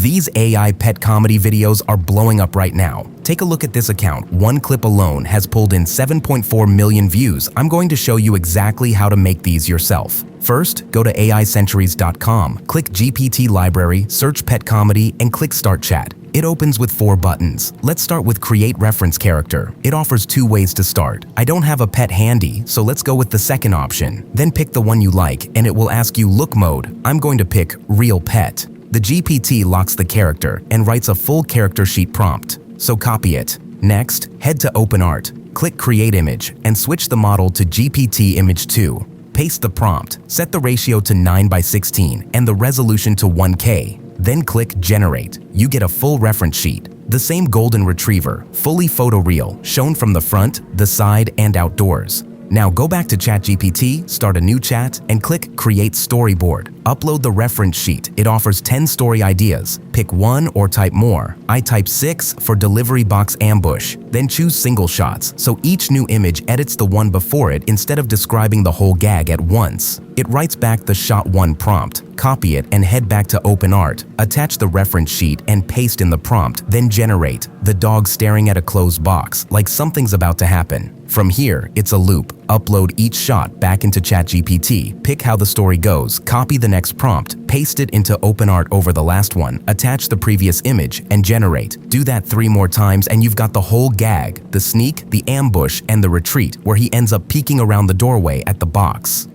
These AI pet comedy videos are blowing up right now. Take a look at this account. One clip alone has pulled in 7.4 million views. I'm going to show you exactly how to make these yourself. First, go to aicenturies.com, click GPT library, search pet comedy, and click Start Chat. It opens with 4 buttons. Let's start with Create Reference Character. It offers 2 ways to start. I don't have a pet handy, so let's go with the second option. Then pick the one you like, and it will ask you Look Mode. I'm going to pick Real Pet. The GPT locks the character and writes a full character sheet prompt, so copy it. Next, head to OpenArt, click Create Image, and switch the model to GPT Image 2. Paste the prompt, set the ratio to 9:16 and the resolution to 1K. Then click Generate. You get a full reference sheet. The same golden retriever, fully photoreal, shown from the front, the side, and outdoors. Now go back to ChatGPT, start a new chat, and click Create Storyboard. Upload the reference sheet. It offers 10 story ideas. Pick one or type more. I type 6 for delivery box ambush. Then choose single shots, so each new image edits the one before it instead of describing the whole gag at once. It writes back the shot 1 prompt. Copy it and head back to OpenArt. Attach the reference sheet and paste in the prompt, then generate. The dog staring at a closed box, like something's about to happen. From here, it's a loop. Upload each shot back into ChatGPT, pick how the story goes, copy the next prompt, paste it into OpenArt over the last one, attach the previous image, and generate. Do that 3 more times and you've got the whole gag, the sneak, the ambush, and the retreat, where he ends up peeking around the doorway at the box.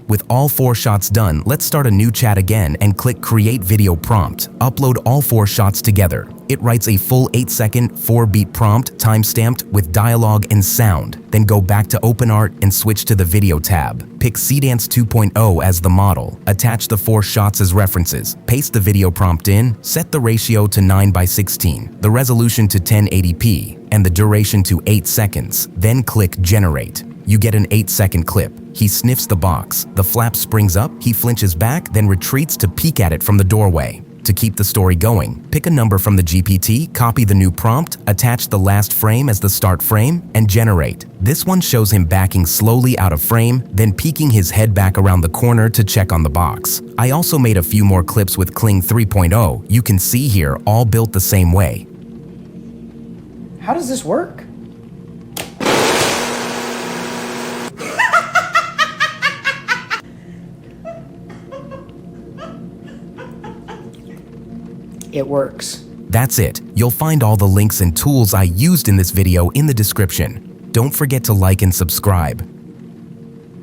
With all 4 shots done, let's start a new chat again and click Create Video Prompt. Upload all 4 shots together. It writes a full 8-second, 4-beat prompt, time-stamped with dialogue and sound. Then go back to OpenArt and switch to the Video tab. Pick Cdance 2.0 as the model. Attach the 4 shots as references. Paste the video prompt in. Set the ratio to 9:16, the resolution to 1080p, and the duration to 8 seconds. Then click Generate. You get an 8-second clip. He sniffs the box. The flap springs up, he flinches back, then retreats to peek at it from the doorway. To keep the story going, pick a number from the GPT, copy the new prompt, attach the last frame as the start frame, and generate. This one shows him backing slowly out of frame, then peeking his head back around the corner to check on the box. I also made a few more clips with Kling 3.0. You can see here, all built the same way. How does this work? It works. That's it. You'll find all the links and tools I used in this video in the description. Don't forget to like and subscribe.